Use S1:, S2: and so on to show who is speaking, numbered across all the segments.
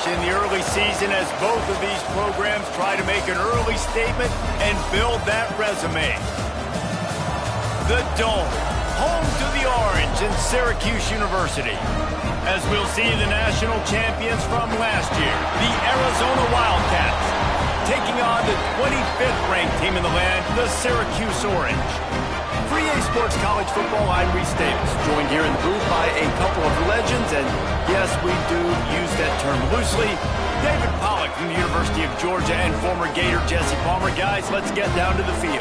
S1: In the early season as both of these programs try to make an early statement and build that resume. The Dome, home to the Orange and Syracuse University. As we'll see the national champions from last year, the Arizona Wildcats, taking on the 25th ranked team in the land, the Syracuse Orange. For EA Sports College Football, I'm Reese Davis, joined here in the booth by a couple of legends, and yes, we do use that term loosely. David Pollack from the University of Georgia and former Gator Jesse Palmer. Guys, let's get down to the field.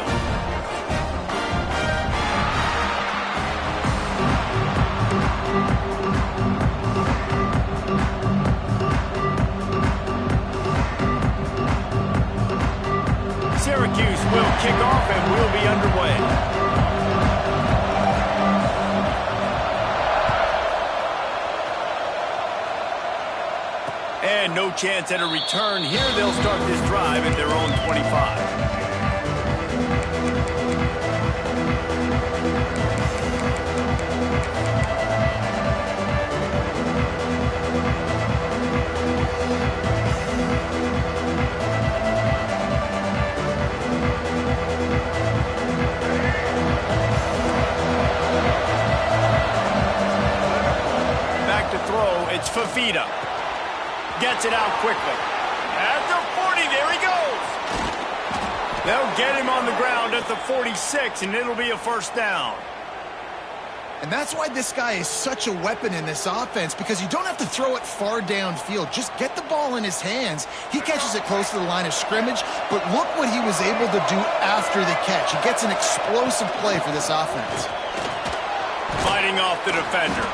S1: Syracuse will kick off and we'll be underway. And no chance at a return here. They'll start this drive at their own 25. Back to throw, it's Fafita. Gets it out quickly. At the 40, there he goes. They'll get him on the ground at the 46, and it'll be a first down.
S2: And that's why this guy is such a weapon in this offense, because you don't have to throw it far downfield. Just get the ball in his hands. He catches it close to the line of scrimmage, but look what he was able to do after the catch. He gets an explosive play for this offense.
S1: Fighting off the defender.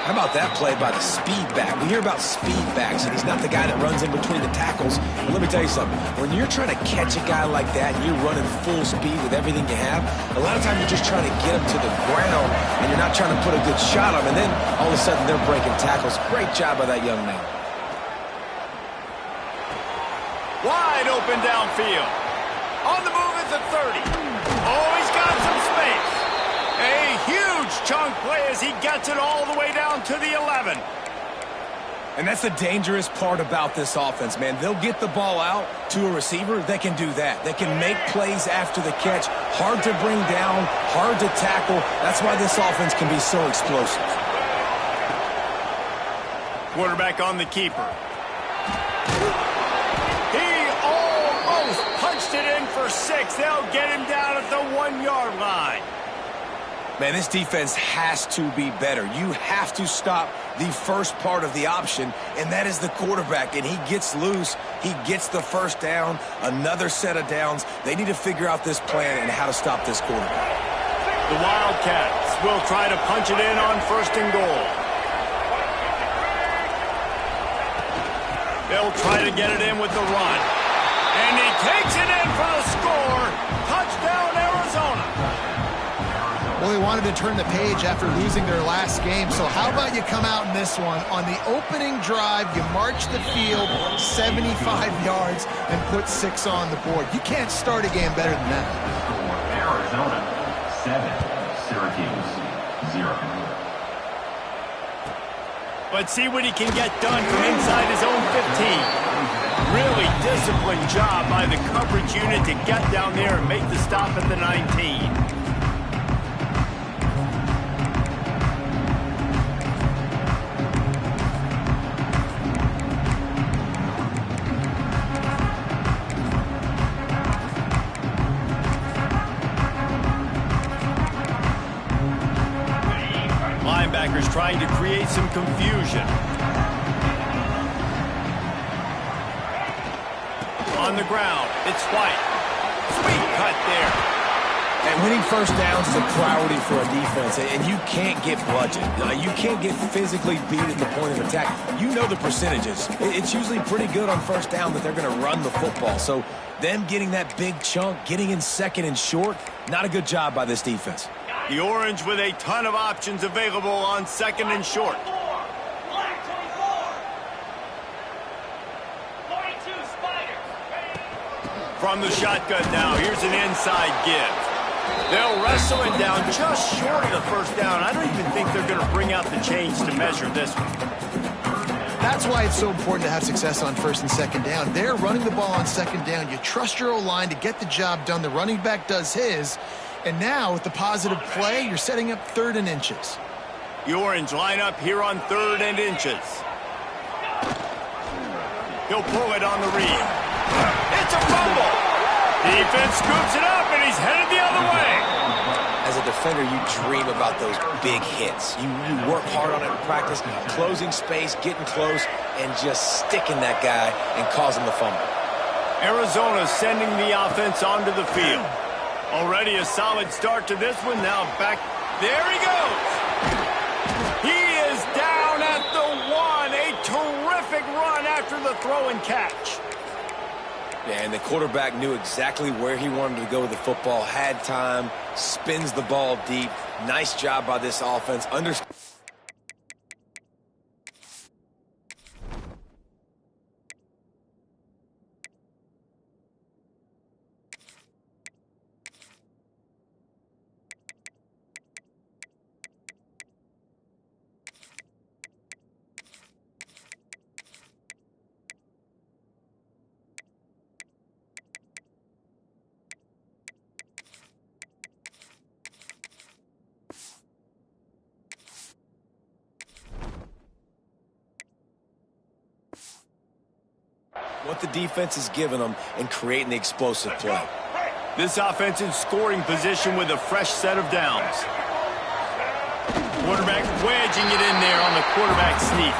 S3: How about that play by the speed back? We hear about speed backs, and he's not the guy that runs in between the tackles. But let me tell you something. When you're trying to catch a guy like that, and you're running full speed with everything you have, a lot of times you're just trying to get him to the ground, and you're not trying to put a good shot on him, and then all of a sudden they're breaking tackles. Great job by that young man.
S1: Wide open downfield. On the move at the 30. Oh, he's got some space. A huge chunk play as he gets it all the way down to the 11.
S3: And that's the dangerous part about this offense, man. They'll get the ball out to a receiver. They can do that. They can make plays after the catch. Hard to bring down, hard to tackle. That's why this offense can be so explosive.
S1: Quarterback on the keeper. He almost punched it in for 6. They'll get him down at the 1-yard line.
S3: Man, this defense has to be better. You have to stop the first part of the option, and that is the quarterback. And he gets loose. He gets the first down, another set of downs. They need to figure out this plan and how to stop this quarterback.
S1: The Wildcats will try to punch it in on 1st and goal. They'll try to get it in with the run. And he takes it in for the score. Touchdown, Arizona.
S2: Well, they wanted to turn the page after losing their last game, so how about you come out in this one? On the opening drive, you march the field 75 yards and put 6 on the board. You can't start a game better than that.
S4: Arizona 7, Syracuse 0.
S1: But see what he can get done from inside his own 15. Really disciplined job by the coverage unit to get down there and make the stop at the 19. Linebackers trying to create some confusion. On the ground, it's White. Sweet cut there.
S3: And winning first downs is a priority for a defense, and you can't get bludgeoned. You can't get physically beat at the point of attack. You know the percentages. It's usually pretty good on first down that they're going to run the football. So them getting that big chunk, getting in second and short, not a good job by this defense.
S1: The Orange with a ton of options available on second and short. From the shotgun now, here's an inside give. They'll wrestle him down just short of the first down. I don't even think they're going to bring out the chains to measure this one.
S2: That's why it's so important to have success on first and second down. They're running the ball on second down. You trust your O-line to get the job done. The running back does his. And now, with the positive play, you're setting up 3rd and inches.
S1: The Orange line up here on 3rd and inches. He'll pull it on the read. It's a fumble. Defense scoops it up, and he's headed the other way.
S3: As a defender, you dream about those big hits. You work hard on it in practice, closing space, getting close, and just sticking that guy and causing the fumble.
S1: Arizona sending the offense onto the field. Already a solid start to this one. Now back. There he goes. He is down at the 1. A terrific run after the throw and catch.
S3: Yeah, and the quarterback knew exactly where he wanted to go with the football, had time, spins the ball deep. Nice job by this offense. What the defense is giving them and creating the explosive play.
S1: This offense in scoring position with a fresh set of downs. Quarterback wedging it in there on the quarterback sneak.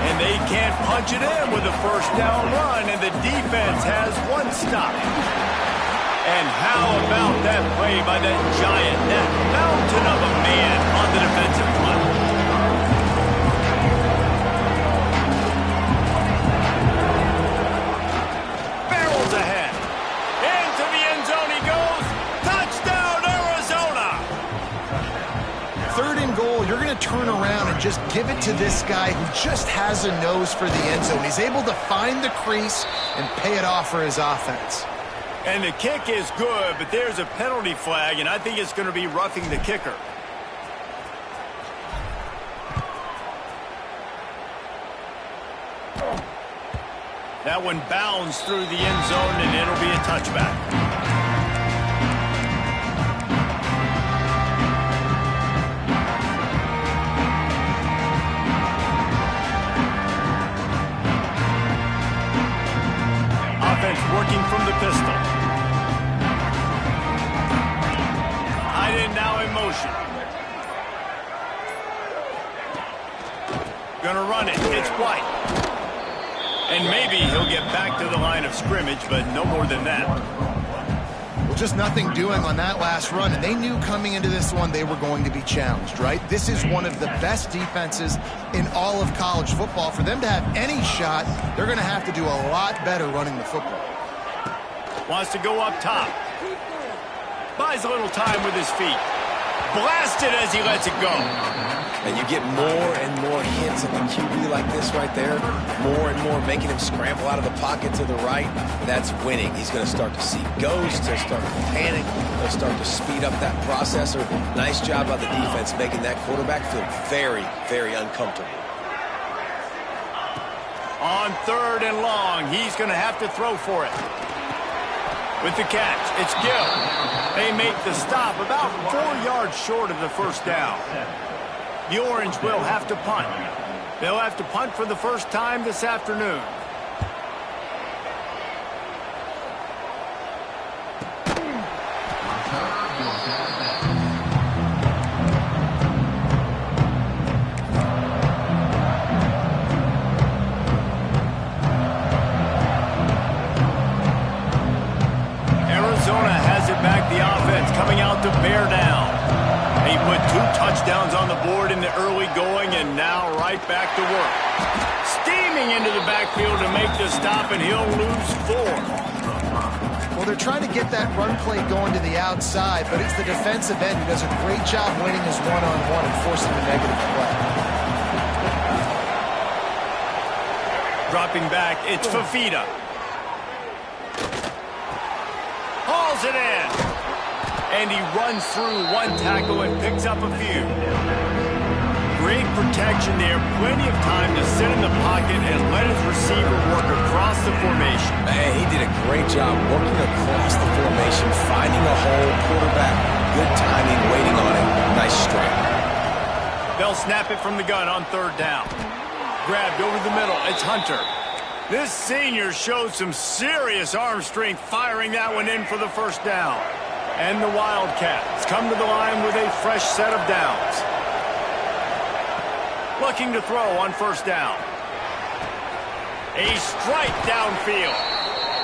S1: And they can't punch it in with a first down run, and the defense has one stop. And how about that play by that giant, that mountain of a man on the defensive front? Ahead. Into the end zone he goes. Touchdown, Arizona.
S2: 3rd and goal, you're going to turn around and just give it to this guy who just has a nose for the end zone. He's able to find the crease and pay it off for his offense.
S1: And the kick is good, but there's a penalty flag, and I think it's going to be roughing the kicker. That one bounds through the end zone, and it'll be a touchback. Offense working from the pistol. Tight end now in motion. Gonna run it. It's White. And maybe he'll get back to the line of scrimmage, but no more than that.
S2: Well, just nothing doing on that last run, and they knew coming into this one they were going to be challenged, right? This is one of the best defenses in all of college football. For them to have any shot, they're going to have to do a lot better running the football.
S1: Wants to go up top. Buys a little time with his feet. Blasted as he lets it go.
S3: And you get more and more hits at the QB like this right there. More and more making him scramble out of the pocket to the right. That's winning. He's going to start to see ghosts. He'll start to panic. He'll start to speed up that processor. Nice job by the defense making that quarterback feel very, very uncomfortable.
S1: On 3rd and long, he's going to have to throw for it. With the catch, it's Gill. They make the stop about 4 yards short of the first down. The Orange will have to punt. They'll have to punt for the first time this afternoon. Arizona has it back, the offense coming out to He put 2 touchdowns on the board in the early going, and now right back to work. Steaming into the backfield to make the stop, and he'll lose 4.
S2: Well, they're trying to get that run play going to the outside, but it's the defensive end who does a great job winning his one-on-one and forcing the negative play.
S1: Dropping back, it's Fafita. Hauls it in. And he runs through 1 tackle and picks up a few. Great protection there. Plenty of time to sit in the pocket and let his receiver work across the formation.
S3: Man, he did a great job working across the formation, finding a hole, quarterback, good timing, waiting on it. Nice strike.
S1: They'll snap it from the gun on 3rd down. Grabbed over the middle. It's Hunter. This senior shows some serious arm strength firing that one in for the 1st down. And the Wildcats come to the line with a fresh set of downs. Looking to throw on 1st down. A strike downfield.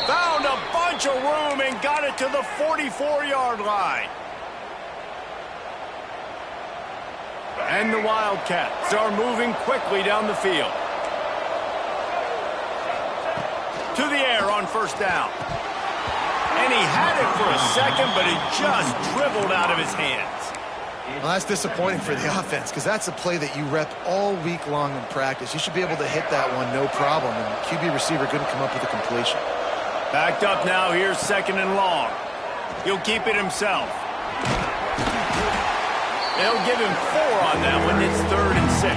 S1: Found a bunch of room and got it to the 44-yard line. And the Wildcats are moving quickly down the field. To the air on 1st down. And he had it for a second, but it just dribbled out of his hands.
S2: Well, that's disappointing for the offense because that's a play that you rep all week long in practice. You should be able to hit that one no problem, and the QB receiver couldn't come up with a completion.
S1: Backed up now, here's 2nd and long. He'll keep it himself. They'll give him 4 on that one. It's 3rd and 6.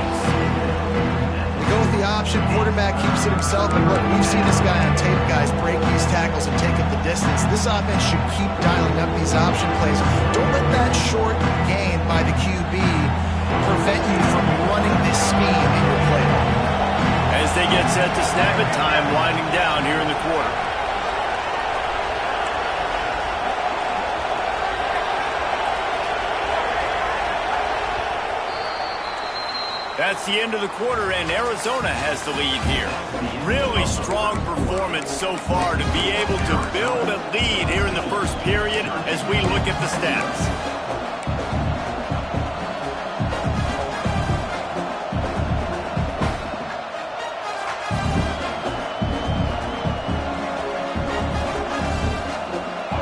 S2: Go with the option, quarterback keeps it himself, and look, we've seen this guy on tape, guys, break these tackles and take up the distance. This offense should keep dialing up these option plays. Don't let that short gain by the QB prevent you from running this scheme in your play.
S1: As they get set to snap it, time winding down here in the quarter. That's the end of the quarter, and Arizona has the lead here. Really strong performance so far to be able to build a lead here in the 1st period as we look at the stats.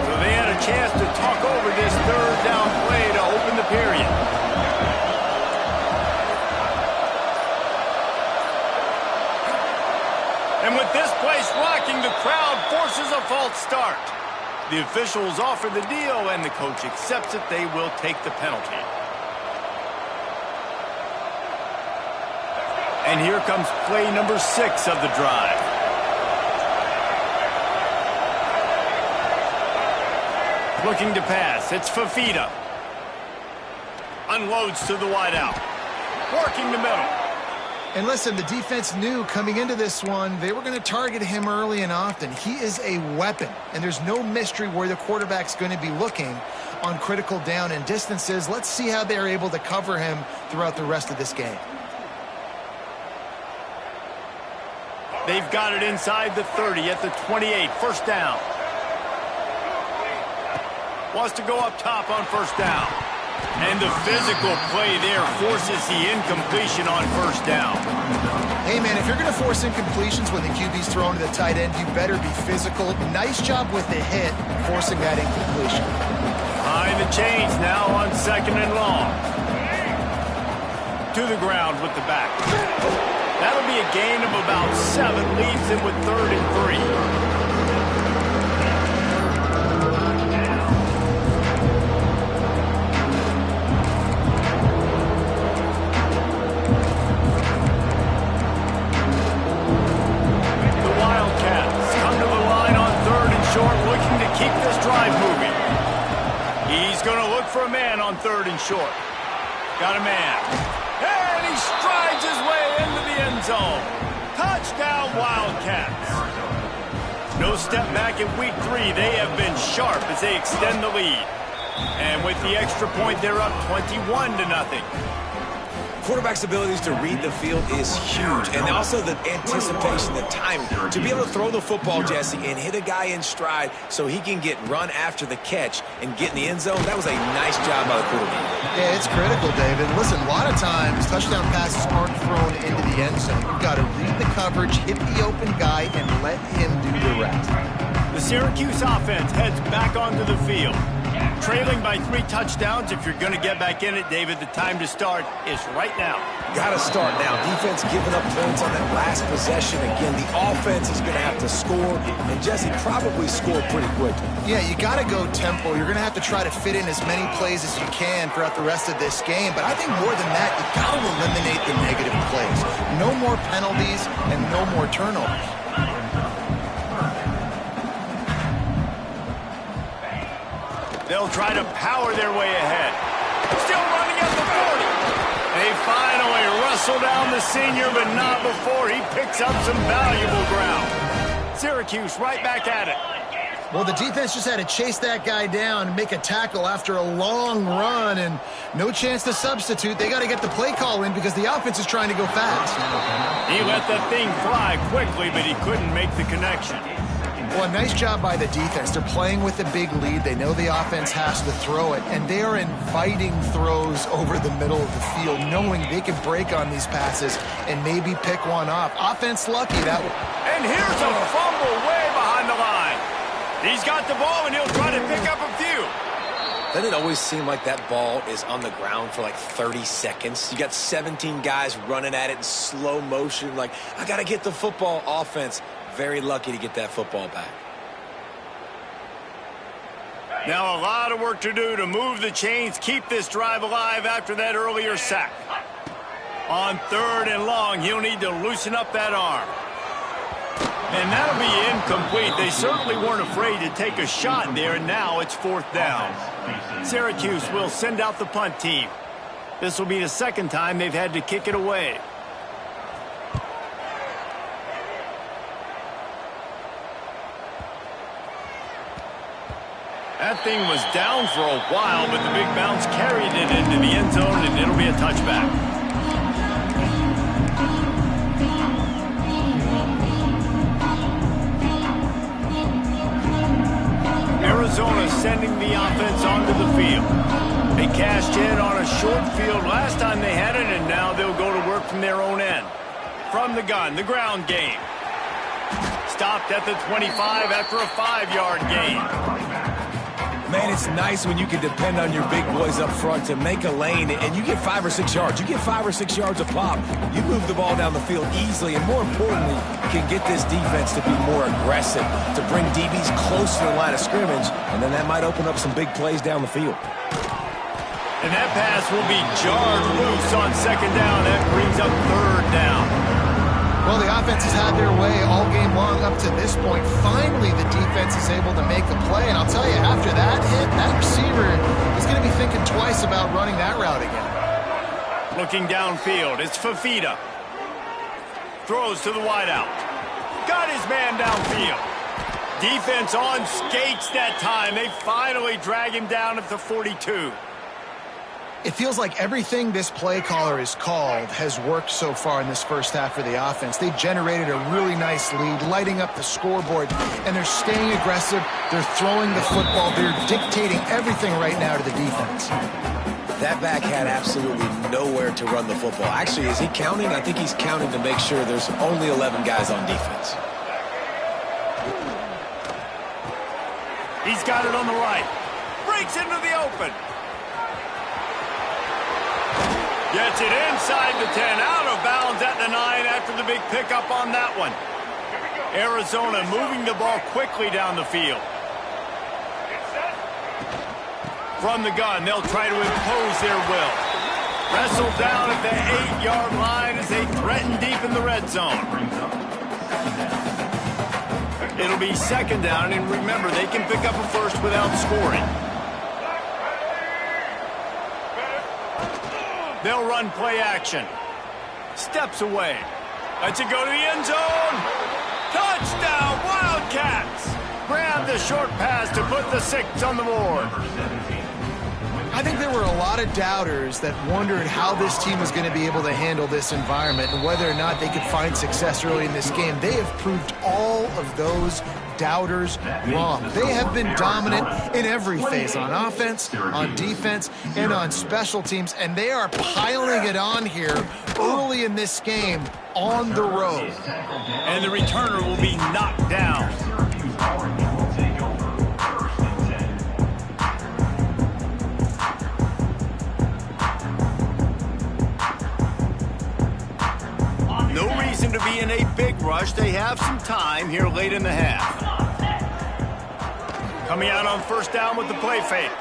S1: So they had a chance to talk over this 3rd down play to open the period. And with this place rocking, the crowd forces a false start. The officials offer the deal, and the coach accepts it. They will take the penalty. And here comes play number 6 of the drive. Looking to pass. It's Fafita. Unloads to the wideout. Working the middle.
S2: And listen, the defense knew coming into this one, they were going to target him early and often. He is a weapon, and there's no mystery where the quarterback's going to be looking on critical down and distances. Let's see how they're able to cover him throughout the rest of this game.
S1: They've got it inside the 30 at the 28, 1st down. Wants to go up top on 1st down. And the physical play there forces the incompletion on 1st down.
S2: Hey, man, if you're going to force incompletions when the QB's thrown to the tight end, you better be physical. Nice job with the hit, forcing that incompletion.
S1: Behind the chains now on 2nd and long. To the ground with the back. That'll be a gain of about 7. Leaves him with 3rd and 3. Keep this drive moving. He's going to look for a man on 3rd and short. Got a man. And he strides his way into the end zone. Touchdown, Wildcats. No step back in week 3. They have been sharp as they extend the lead. And with the extra point, they're up 21-0.
S3: Quarterback's abilities to read the field is huge, and also the anticipation, the timing. To be able to throw the football, Jesse, and hit a guy in stride so he can get run after the catch and get in the end zone, that was a nice job by the quarterback.
S2: Yeah, it's critical, David. Listen, a lot of times touchdown passes aren't thrown into the end zone. You've got to read the coverage, hit the open guy, and let him do the rest.
S1: The Syracuse offense heads back onto the field. Trailing by 3 touchdowns. If you're going to get back in it, David, the time to start is right now.
S3: Got to start now. Defense giving up points on that last possession. Again, the offense is going to have to score, and Jesse probably score pretty quickly.
S2: Yeah, you got to go tempo. You're going to have to try to fit in as many plays as you can throughout the rest of this game. But I think more than that, you got to eliminate the negative plays. No more penalties and no more turnovers.
S1: They'll try to power their way ahead. Still running at the 40. They finally wrestle down the senior, but not before he picks up some valuable ground. Syracuse right back at it.
S2: Well, the defense just had to chase that guy down and make a tackle after a long run, and no chance to substitute. They got to get the play call in because the offense is trying to go fast.
S1: He let that thing fly quickly, but he couldn't make the connection.
S2: Well, a nice job by the defense. They're playing with a big lead. They know the offense has to throw it, and they are inviting throws over the middle of the field, knowing they can break on these passes and maybe pick one off. Offense lucky that way.
S1: And here's a fumble way behind the line. He's got the ball, and he'll try to pick up a few.
S3: Doesn't it always seem like that ball is on the ground for like 30 seconds? You got 17 guys running at it in slow motion, like, I got to get the football. Offense very lucky to get that football back.
S1: Now a lot of work to do to move the chains, keep this drive alive after that earlier sack. On 3rd and long, he'll need to loosen up that arm. And that'll be incomplete. They certainly weren't afraid to take a shot there, and now it's 4th down. Syracuse will send out the punt team. This will be the 2nd time they've had to kick it away. That thing was down for a while, but the big bounce carried it into the end zone, and it'll be a touchback. Arizona sending the offense onto the field. They cashed in on a short field last time they had it, and now they'll go to work from their own end. From the gun, the ground game. Stopped at the 25 after a 5-yard gain.
S3: Man, it's nice when you can depend on your big boys up front to make a lane, and you get 5 or 6 yards. You get 5 or 6 yards a pop. You move the ball down the field easily, and more importantly, can get this defense to be more aggressive, to bring DBs close to the line of scrimmage, and then that might open up some big plays down the field.
S1: And that pass will be jarred loose on 2nd down. That brings up 3rd down.
S2: Well, the offense has had their way all game long up to this point. Finally, the defense is able to make a play. And I'll tell you, after that hit, that receiver is going to be thinking twice about running that route again.
S1: Looking downfield, it's Fafita. Throws to the wideout. Got his man downfield. Defense on skates that time. They finally drag him down at the 42.
S2: It feels like everything this play caller has called has worked so far in this first half for the offense. They generated a really nice lead, lighting up the scoreboard, and they're staying aggressive. They're throwing the football. They're dictating everything right now to the defense.
S3: That back had absolutely nowhere to run the football. Actually, is he counting? I think he's counting to make sure there's only 11 guys on defense.
S1: He's got it on the right. Breaks into the open. Gets it inside the 10, out of bounds at the 9 after the big pickup on that one. Arizona moving the ball quickly down the field. From the gun, they'll try to impose their will. Wrestled down at the 8-yard line as they threaten deep in the red zone. It'll be 2nd down, and remember, they can pick up a first without scoring. They'll run play action. Steps away. Lets it go to the end zone. Touchdown, Wildcats! Grab the short pass to put the 6 on the board.
S2: I think there were a lot of doubters that wondered how this team was going to be able to handle this environment and whether or not they could find success early in this game. They have proved all of those doubters wrong. They have been dominant in every phase, on offense, on defense, and on special teams, and they are piling it on here early in this game on the road.
S1: And the returner will be knocked down. No reason to be in a big rush. They have some time here late in the half. Coming out on first down with the play fake.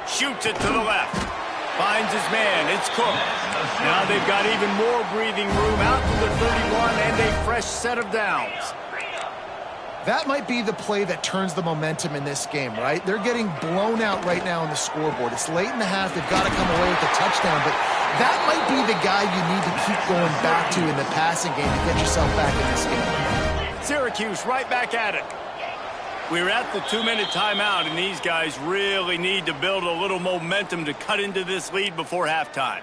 S1: Shoots it to the left. Finds his man. It's Cook. Now they've got even more breathing room out to the 31 and a fresh set of downs.
S2: That might be the play that turns the momentum in this game, right? They're getting blown out right now on the scoreboard. It's late in the half. They've got to come away with a touchdown, but that might be the guy you need to keep going back to in the passing game to get yourself back in this game.
S1: Syracuse right back at it. We're at the 2-minute timeout, and these guys really need to build a little momentum to cut into this lead before halftime.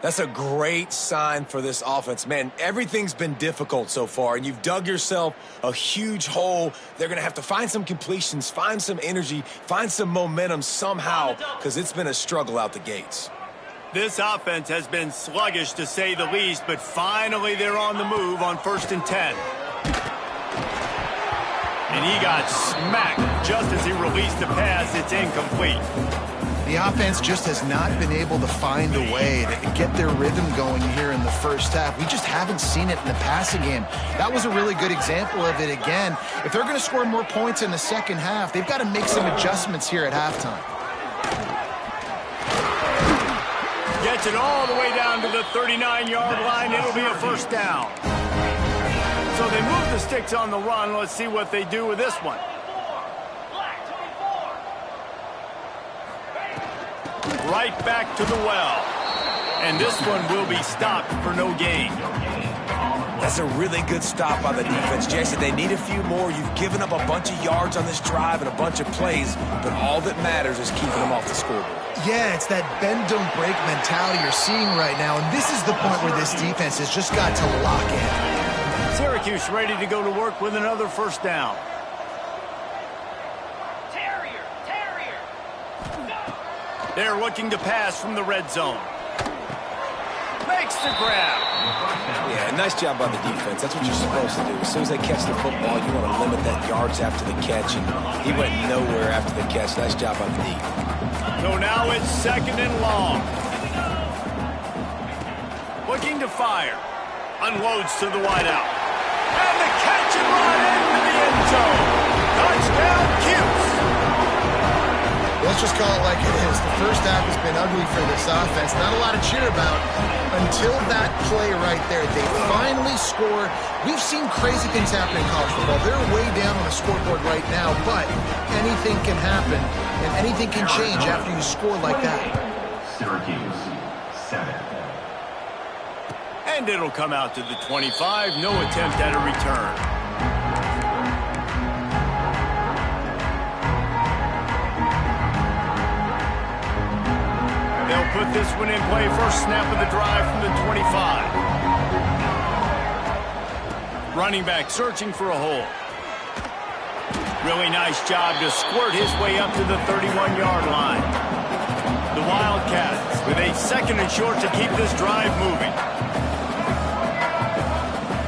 S3: That's a great sign for this offense. Man, everything's been difficult so far, and you've dug yourself a huge hole. They're going to have to find some completions, find some energy, find some momentum somehow, because it's been a struggle out the gates.
S1: This offense has been sluggish, to say the least, but finally they're on the move on 1st and 10. And he got smacked just as he released the pass. It's incomplete.
S2: The offense just has not been able to find a way to get their rhythm going here in the first half. We just haven't seen it in the passing game. That was a really good example of it again. If they're going to score more points in the second half, they've got to make some adjustments here at halftime.
S1: Gets it all the way down to the 39-yard line. It'll be a first down. So they move the sticks on the run. Let's see what they do with this one. Right back to the well. And this one will be stopped for no gain.
S3: That's a really good stop by the defense. Jason, they need a few more. You've given up a bunch of yards on this drive and a bunch of plays, but all that matters is keeping them off the scoreboard.
S2: Yeah, it's that bend, don't break mentality you're seeing right now, and this is the point where this defense has just got to lock in.
S1: Syracuse ready to go to work with another first down. They're looking to pass from the red zone. Makes the grab.
S3: Yeah, nice job by the defense. That's what you're supposed to do. As soon as they catch the football, you want to limit that yards after the catch, and he went nowhere after the catch. Nice job by the D.
S1: So now it's 2nd and long. Looking to fire. Unloads to the wideout. And the catch and run into the end zone. Touchdown, Cuse.
S2: Let's just call it like it is. The first half has been ugly for this offense. Not a lot to cheer about until that play right there. They finally score. We've seen crazy things happen in college football. They're way down on the scoreboard right now, but anything can happen, and anything can change after you score like that.
S4: Syracuse, 7.
S1: And it'll come out to the 25. No attempt at a return. They'll put this one in play. First snap of the drive from the 25. Running back searching for a hole. Really nice job to squirt his way up to the 31-yard line. The Wildcats with a 2nd and short to keep this drive moving.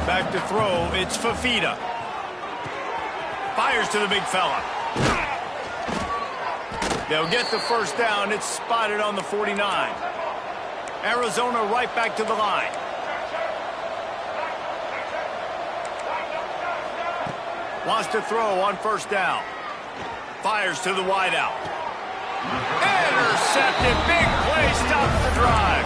S1: Back to throw, it's Fafita. Fires to the big fella. They'll get the first down. It's spotted on the 49. Arizona right back to the line. Wants to throw on first down. Fires to the wideout. Intercepted. Big play stops the drive.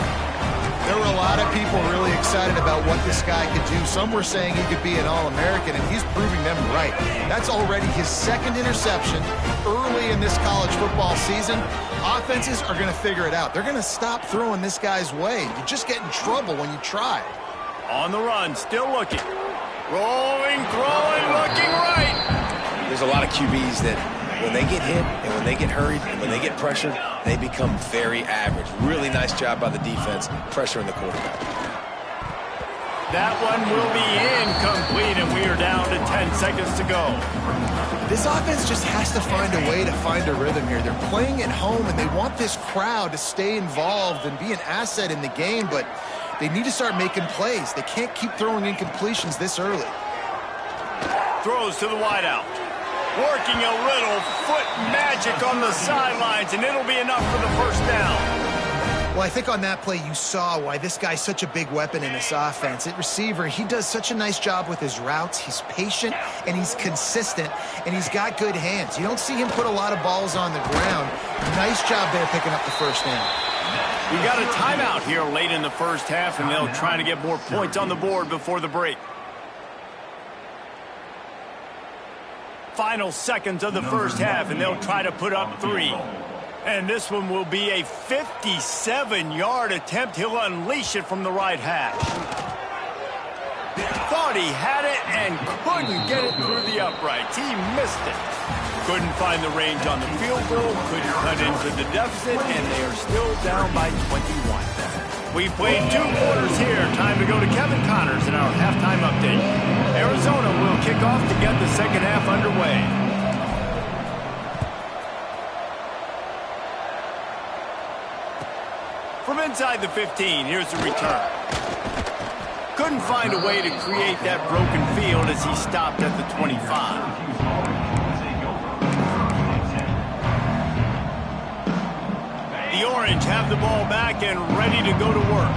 S2: There were a lot of people really excited about what this guy could do. Some were saying he could be an All-American, and he's proving them right. That's already his 2nd interception early in this college football season. Offenses are going to figure it out. They're going to stop throwing this guy's way. You just get in trouble when you try.
S1: On the run, still looking. Rolling, throwing, looking right.
S3: There's a lot of QBs that when they get hit and when they get hurried and when they get pressured, they become very average. Really nice job by the defense pressuring the quarterback.
S1: That one will be incomplete, and we are down to 10 seconds to go.
S2: This offense just has to find a way to find a rhythm here. They're playing at home, and they want this crowd to stay involved and be an asset in the game, but they need to start making plays. They can't keep throwing incompletions this early.
S1: Throws to the wideout. Working a little foot magic on the sidelines, and it'll be enough for the first down.
S2: Well, I think on that play you saw why this guy's such a big weapon in this offense. At receiver, he does such a nice job with his routes. He's patient, and he's consistent, and he's got good hands. You don't see him put a lot of balls on the ground. Nice job there picking up the first down.
S1: We got a timeout here late in the first half, and they'll try to get more points on the board before the break. Final seconds of the first half, and they'll try to put up 3. And this one will be a 57-yard attempt. He'll unleash it from the right hash. Thought he had it and couldn't get it through the uprights. He missed it. Couldn't find the range on the field goal, couldn't cut into the deficit, and they are still down by 21. We played 2 quarters here. Time to go to Kevin Connors in our halftime update. Arizona will kick off to get the second half underway. From inside the 15, here's the return. Couldn't find a way to create that broken field as he stopped at the 25. The Orange have the ball back and ready to go to work.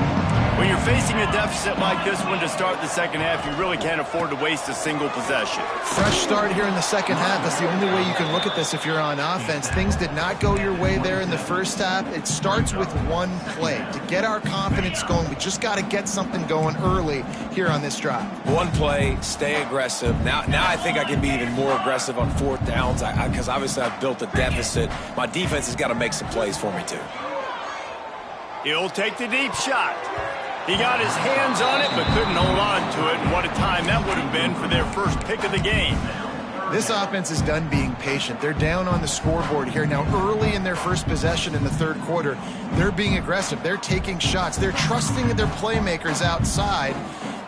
S1: When you're facing a deficit like this one to start the second half, you really can't afford to waste a single possession.
S2: Fresh start here in the second half. That's the only way you can look at this if you're on offense. Things did not go your way there in the first half. It starts with one play. To get our confidence going, we just got to get something going early here on this drive.
S3: One play, stay aggressive. Now I think I can be even more aggressive on 4th downs because obviously I've built a deficit. My defense has got to make some plays for me too.
S1: He'll take the deep shot. He got his hands on it, but couldn't hold on to it. And what a time that would have been for their first pick of the game.
S2: This offense is done being patient. They're down on the scoreboard here. Now, early in their first possession in the third quarter, they're being aggressive. They're taking shots. They're trusting their playmakers outside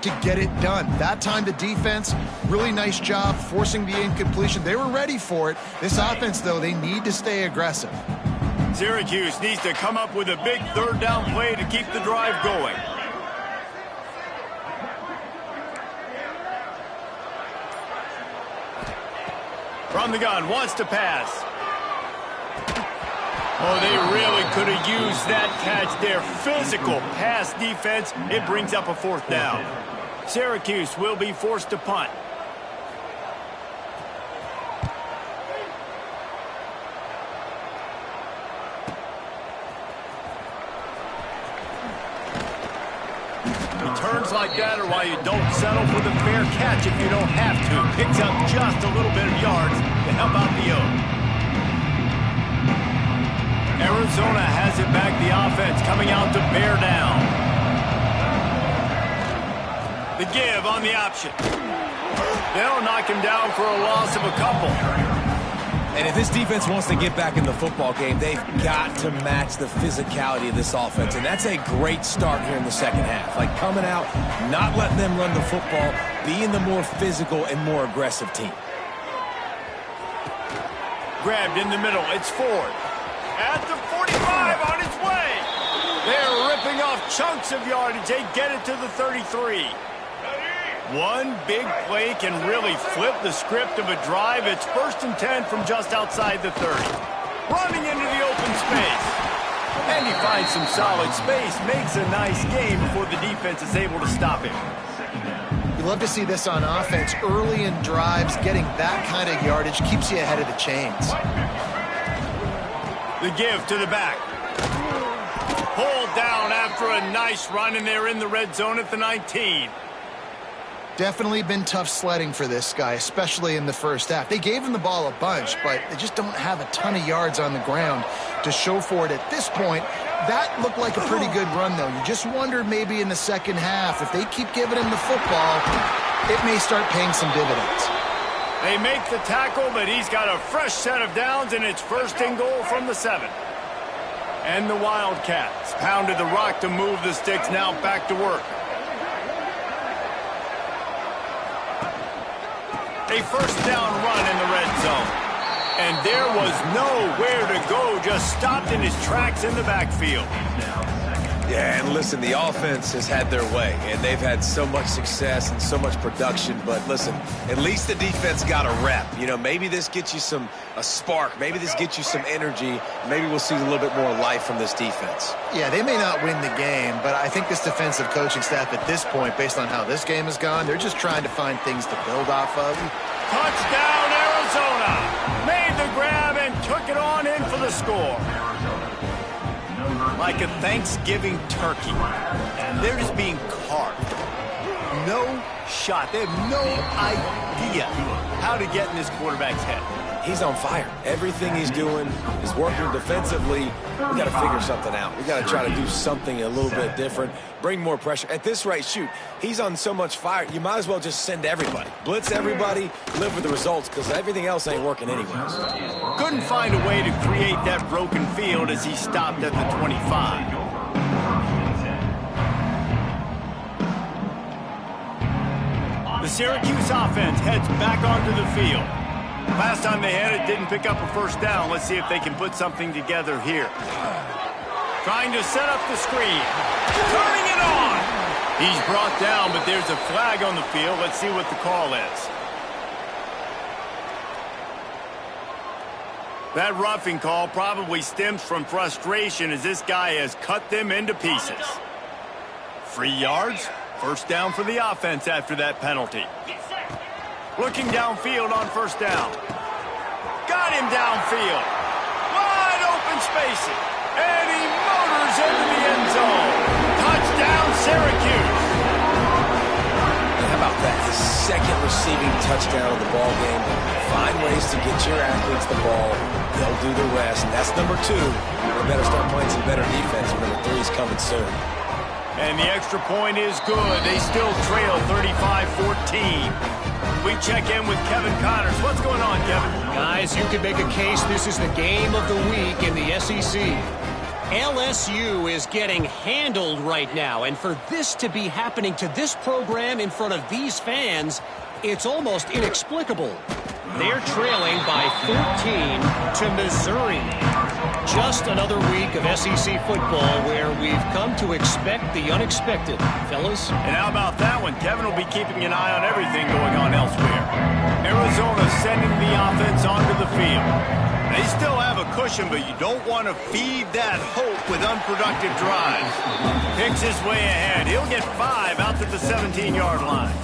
S2: to get it done. That time, the defense, really nice job forcing the incompletion. They were ready for it. This offense, though, they need to stay aggressive.
S1: Syracuse needs to come up with a big third down play to keep the drive going. From the gun, wants to pass. Oh, they really could have used that catch there. Physical pass defense. It brings up a 4th down. Syracuse will be forced to punt. Returns like that are why you don't settle for the fair catch if you don't have to. Picks up just a little bit of yards to help out the Oak. Arizona has it back, the offense coming out to bear down. The give on the option. They'll knock him down for a loss of a couple.
S3: And if this defense wants to get back in the football game, they've got to match the physicality of this offense. And that's a great start here in the second half. Like coming out, not letting them run the football, being the more physical and more aggressive team.
S1: Grabbed in the middle. It's Ford. At the 45 on its way. They're ripping off chunks of yardage. They get it to the 33. One big play can really flip the script of a drive. It's 1st and 10 from just outside the 30. Running into the open space. And he finds some solid space. Makes a nice game before the defense is able to stop him.
S2: You love to see this on offense. Early in drives, getting that kind of yardage keeps you ahead of the chains.
S1: The give to the back. Pulled down after a nice run, and they're in the red zone at the 19.
S2: Definitely been tough sledding for this guy, especially in the first half. They gave him the ball a bunch, but they just don't have a ton of yards on the ground to show for it at this point. That looked like a pretty good run, though. You just wonder maybe in the second half, if they keep giving him the football, it may start paying some dividends.
S1: They make the tackle, but he's got a fresh set of downs, and it's 1st and goal from the 7. And the Wildcats pounded the rock to move the sticks, now back to work. A 1st down run in the red zone. And there was nowhere to go, just stopped in his tracks in the backfield.
S3: Yeah, and listen, the offense has had their way, and they've had so much success and so much production. But listen, at least the defense got a rep. You know, maybe this gets you a spark. Maybe this gets you some energy. Maybe we'll see a little bit more life from this defense.
S2: Yeah, they may not win the game, but I think this defensive coaching staff at this point, based on how this game has gone, they're just trying to find things to build off of.
S1: Touchdown, Arizona! Made the grab and took it on in for the score. Like a Thanksgiving turkey. They're just being carved. No shot. They have no idea how to get in this quarterback's head.
S3: He's on fire. Everything he's doing is working defensively. We got to figure something out. We got to try to do something a little bit different. Bring more pressure. At this rate, shoot, he's on so much fire, you might as well just send everybody. Blitz everybody, live with the results, because everything else ain't working anyways.
S1: Couldn't find a way to create that broken field as he stopped at the 25. The Syracuse offense heads back onto the field. Last time they had it, didn't pick up a 1st down. Let's see if they can put something together here. Trying to set up the screen. Turning it on. He's brought down, but there's a flag on the field. Let's see what the call is. That roughing call probably stems from frustration as this guy has cut them into pieces. 3 yards. 1st down for the offense after that penalty. Looking downfield on 1st down. Got him downfield. Wide open spacing. And he motors into the end zone. Touchdown, Syracuse.
S3: And how about that? His 2nd receiving touchdown of the ball game. Find ways to get your athletes the ball. They'll do the rest. That's number 2. We better start playing some better defense. Number 3 is coming soon.
S1: And the extra point is good. They still trail 35-14. We check in with Kevin Connors. What's going on, Kevin?
S5: Guys, you could make a case this is the game of the week in the SEC. LSU is getting handled right now, and for this to be happening to this program in front of these fans, it's almost inexplicable. They're trailing by 14 to Missouri. Just another week of SEC football where we've come to expect the unexpected, fellas.
S1: And how about that one? Kevin will be keeping an eye on everything going on elsewhere. Arizona sending the offense onto the field. They still have a cushion, but you don't want to feed that hope with unproductive drives. Picks his way ahead. He'll get 5 out to the 17-yard line.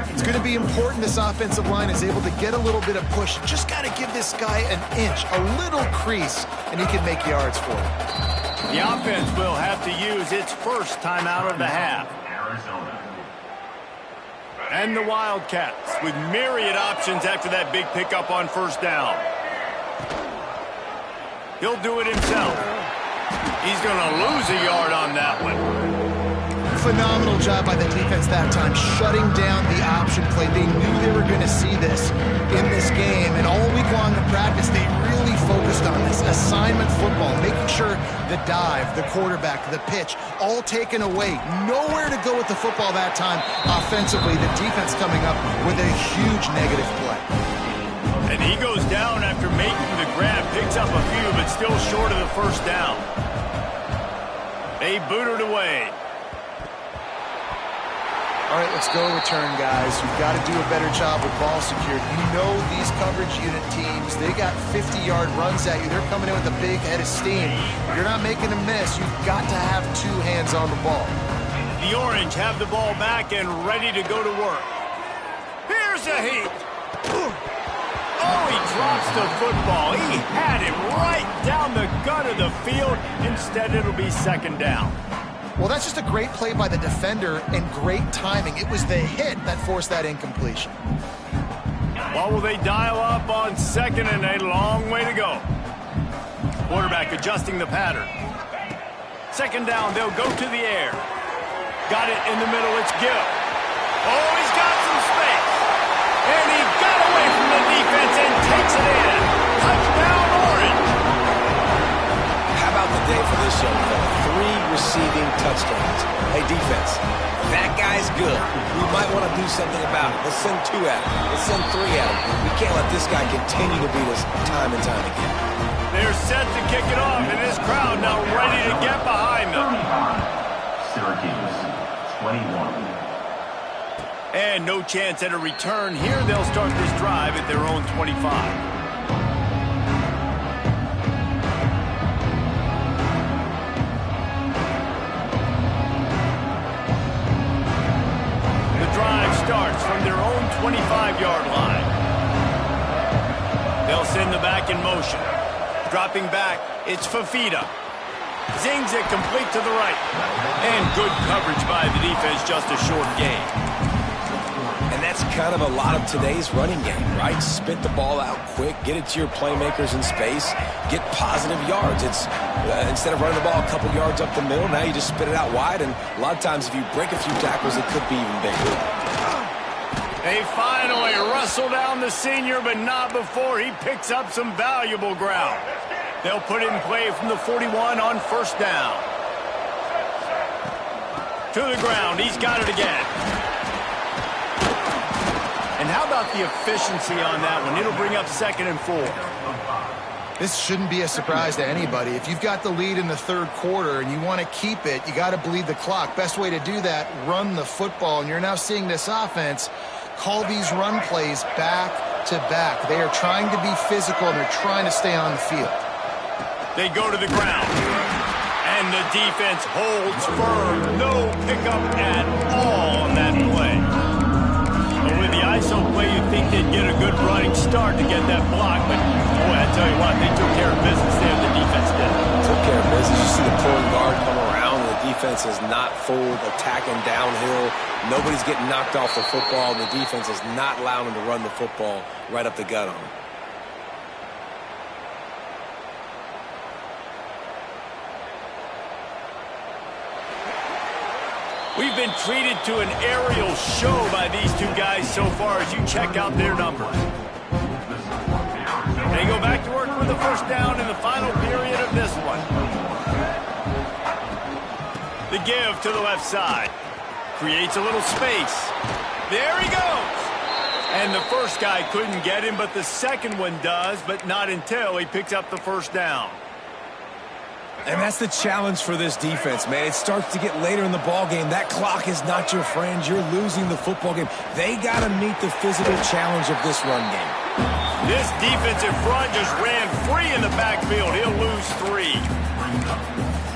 S2: It's going to be important this offensive line is able to get a little bit of push. Just got to give this guy an inch, a little crease, and he can make yards for it.
S1: The offense will have to use its 1st timeout of the half. And the Wildcats with myriad options after that big pickup on 1st down. He'll do it himself. He's going to lose a yard on that one.
S2: Phenomenal job by the defense that time, shutting down the option play. They knew they were going to see this in this game, and all week long in practice, they really focused on this assignment football, making sure the dive, the quarterback, the pitch, all taken away. Nowhere to go with the football that time offensively. The defense coming up with a huge negative play.
S1: And he goes down after making the grab, picks up a few, but still short of the 1st down. They boot it away.
S2: All right, let's go return, guys. You've got to do a better job with ball security. You know these coverage unit teams, they got 50-yard runs at you. They're coming in with a big head of steam. You're not making a miss. You've got to have 2 hands on the ball.
S1: The Orange have the ball back and ready to go to work. Here's a heat. Oh, he drops the football. He had it right down the gut of the field. Instead, it'll be 2nd down.
S2: Well, that's just a great play by the defender and great timing. It was the hit that forced that incompletion.
S1: Well, will they dial up on 2nd and a long way to go? Quarterback adjusting the pattern. 2nd down, they'll go to the air. Got it in the middle, it's Gill. Oh, he's got some space. And he got away defense and takes it in. Touchdown, Orange.
S3: How about the day for this young fella? 3 receiving touchdowns. Hey, defense, that guy's good. We might want to do something about it. Let's send 2 at him. Let's send 3 at him. We can't let this guy continue to beat us time and time again.
S1: They're set to kick it off, and this crowd now ready to get behind them.
S4: Syracuse, 21.
S1: And no chance at a return here. They'll start this drive at their own 25. Starts from their own 25-yard line. They'll send the back in motion. Dropping back, it's Fafita. Zings it complete to the right. And good coverage by the defense, just a short gain.
S3: And that's kind of a lot of today's running game, right? Spit the ball out quick, get it to your playmakers in space, get positive yards. It's instead of running the ball a couple yards up the middle, now you just spit it out wide, and a lot of times if you break a few tackles, it could be even bigger.
S1: They finally wrestle down the senior, but not before he picks up some valuable ground. They'll put it in play from the 41 on first down. To the ground, he's got it again. And how about the efficiency on that one? It'll bring up 2nd and 4.
S2: This shouldn't be a surprise to anybody. If you've got the lead in the 3rd quarter and you want to keep it, you got to bleed the clock. Best way to do that, run the football. And you're now seeing this offense call these run plays back to back. They are trying to be physical, and they're trying to stay on the field.
S1: They go to the ground. And the defense holds firm. No pickup at all on that play. But with the ISO play, you'd think they'd get a good running start to get that block. But, boy, I tell you what, they took care of business there. The defense did.
S3: Took care of business. You see the pulling guard come around. The defense is not full, attacking downhill. Nobody's getting knocked off the football, and the defense is not allowing them to run the football right up the gut on them.
S1: We've been treated to an aerial show by these 2 guys so far as you check out their numbers. They go back to work with the first down in the final period of this one. The give to the left side. Creates a little space. There he goes. And the first guy couldn't get him, but the second one does, but not until he picks up the first down.
S3: And that's the challenge for this defense, man. It starts to get later in the ball game. That clock is not your friend. You're losing the football game. They got to meet the physical challenge of this run game.
S1: This defensive front just ran free in the backfield. He'll lose 3.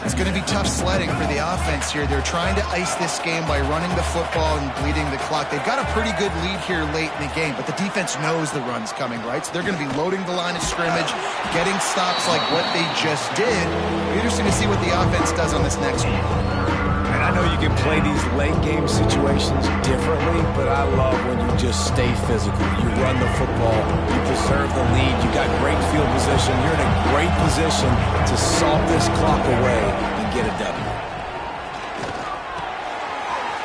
S2: It's going to be tough sledding for the offense here. They're trying to ice this game by running the football and bleeding the clock. They've got a pretty good lead here late in the game, but the defense knows the run's coming, right? So they're going to be loading the line of scrimmage, getting stops like what they just did. It'll be interesting to see what the offense does on this next one.
S3: And I know you can play these late game situations differently, but I love when you just stay physical. You run the football, you preserve the lead, you got great field position, you're in a great position to salt this clock away and get a W.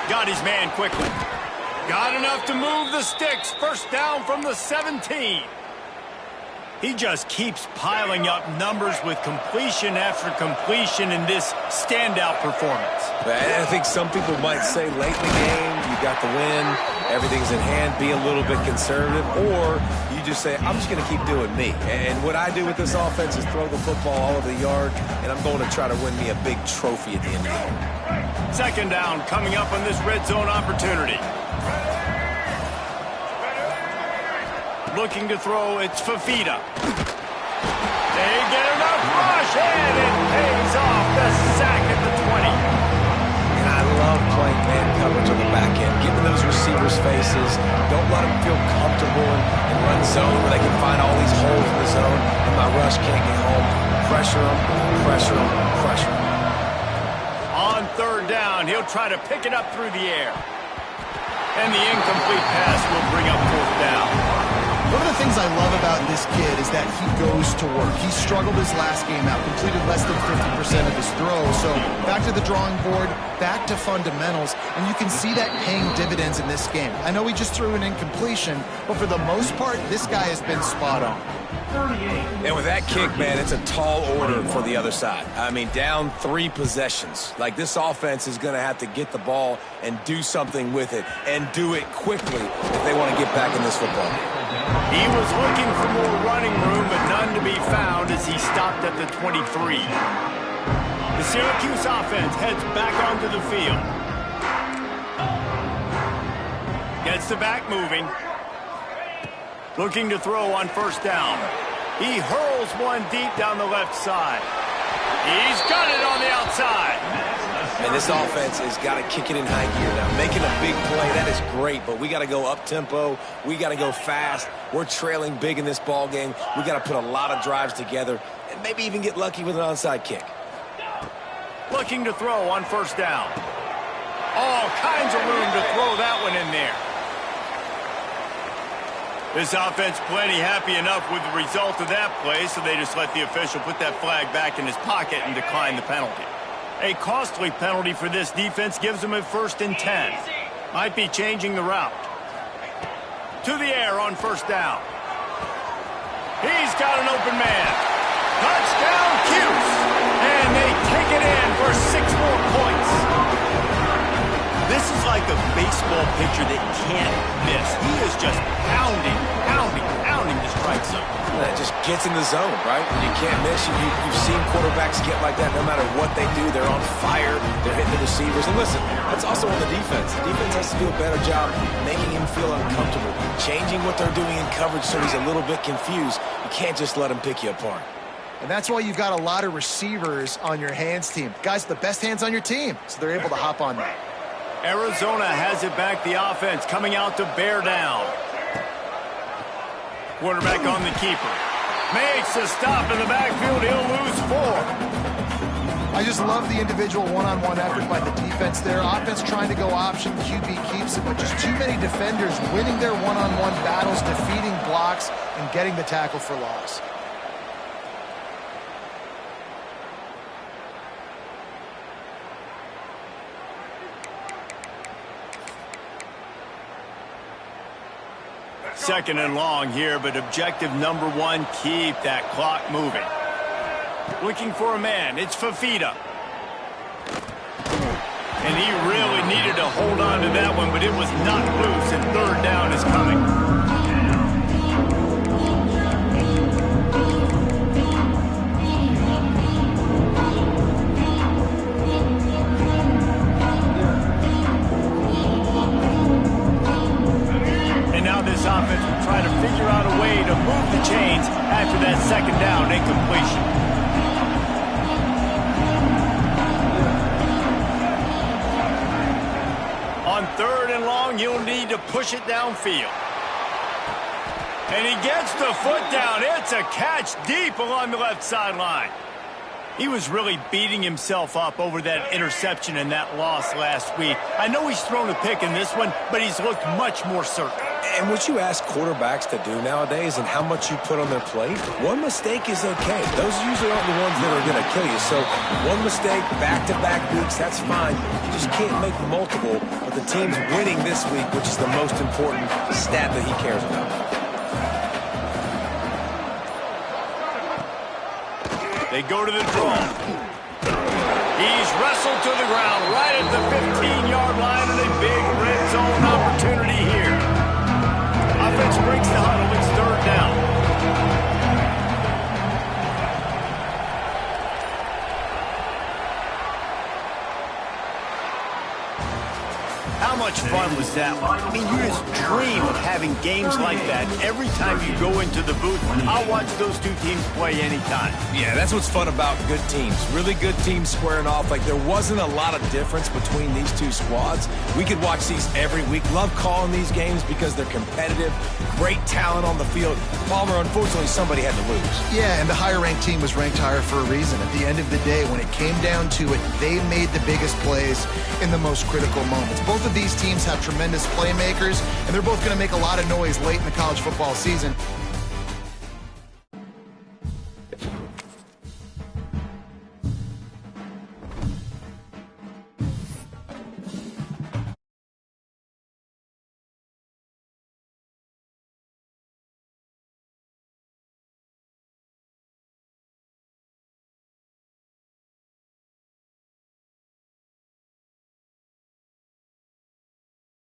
S1: Got his man quickly. Got enough to move the sticks. First down from the 17. He just keeps piling up numbers with completion after completion in this standout performance.
S3: I think some people might say late in the game, you got the win, everything's in hand, be a little bit conservative, or you just say, I'm just going to keep doing me. And what I do with this offense is throw the football all over the yard, and I'm going to try to win me a big trophy at the end of the game.
S1: Second down coming up on this red zone opportunity. Looking to throw, it's Fafita. They get enough rush, and it pays off the sack at the 20.
S3: And I love playing man coverage on the back end, giving those receivers faces. Don't let them feel comfortable and run zone where they can find all these holes in the zone, and my rush can't get home. Pressure them, pressure them, pressure them.
S1: On third down, he'll try to pick it up through the air. And the incomplete pass will bring up fourth down.
S2: One of the things I love about this kid is that he goes to work. He struggled his last game out, completed less than 50% of his throws. So back to the drawing board, back to fundamentals, and you can see that paying dividends in this game. I know he just threw an incompletion, but for the most part, this guy has been spot on.
S3: And with that kick, man, it's a tall order for the other side. I mean, down 3 possessions. Like, this offense is going to have to get the ball and do something with it, and do it quickly if they want to get back in this football game.
S1: He was looking for more running room, but none to be found as he stopped at the 23. The Syracuse offense heads back onto the field. Gets the back moving. Looking to throw on first down. He hurls one deep down the left side. He's got it on the outside.
S3: And this offense has got to kick it in high gear now. Making a big play, that is great, but we got to go up-tempo. We got to go fast. We're trailing big in this ball game. We got to put a lot of drives together and maybe even get lucky with an onside kick.
S1: Looking to throw on first down. All kinds of room to throw that one in there. This offense plenty happy enough with the result of that play, so they just let the official put that flag back in his pocket and decline the penalty. A costly penalty for this defense gives them a 1st and 10. Might be changing the route. To the air on first down. He's got an open man. Touchdown, Cuse! And they take it in for 6 more points. This is like a baseball pitcher that can't miss. He is just pounding the strike zone.
S3: It just gets in the zone, right? When you can't miss. You've seen quarterbacks get like that no matter what they do. They're on fire. They're hitting the receivers. And listen, that's also on the defense. The defense has to do a better job making him feel uncomfortable, changing what they're doing in coverage so he's a little bit confused. You can't just let him pick you apart.
S2: And that's why you've got a lot of receivers on your hands team. Guys, the best hands on your team, so they're able to hop on that.
S1: Arizona has it back, the offense coming out to bear down. Quarterback on the keeper. Makes a stop in the backfield. He'll lose 4.
S2: I just love the individual one-on-one effort by the defense there. Offense trying to go option, QB keeps it, but just too many defenders winning their one-on-one battles, defeating blocks, and getting the tackle for loss.
S1: Second and long here, but objective number 1, keep that clock moving. Looking for a man, it's Fafita. And he really needed to hold on to that one, but it was not loose, and 3rd down is coming. This offense will try to figure out a way to move the chains after that 2nd down incompletion. On 3rd and long, you'll need to push it downfield. And he gets the foot down. It's a catch deep along the left sideline. He was really beating himself up over that interception and that loss last week. I know he's thrown a pick in this one, but he's looked much more certain.
S3: And what you ask quarterbacks to do nowadays and how much you put on their plate, one mistake is okay. Those usually aren't the ones that are going to kill you. So one mistake, back-to-back weeks, that's fine. You just can't make multiple. But the team's winning this week, which is the most important stat that he cares about.
S1: They go to the draw. He's wrestled to the ground right at the 15-yard line, and a big red zone opportunity here. Offense breaks the huddle. It's 3rd down. How much fun was that one? I mean, you just dream of having games like that every time you go into the booth. I'll watch those 2 teams play anytime.
S3: Yeah, that's what's fun about good teams. Really good teams squaring off. Like, there wasn't a lot of difference between these 2 squads. We could watch these every week. Love calling these games because they're competitive. Great talent on the field. Palmer, unfortunately, somebody had to lose.
S2: Yeah, and the higher-ranked team was ranked higher for a reason. At the end of the day, when it came down to it, they made the biggest plays in the most critical moments. Both of these teams have tremendous playmakers, and they're both going to make a lot of noise late in the college football season.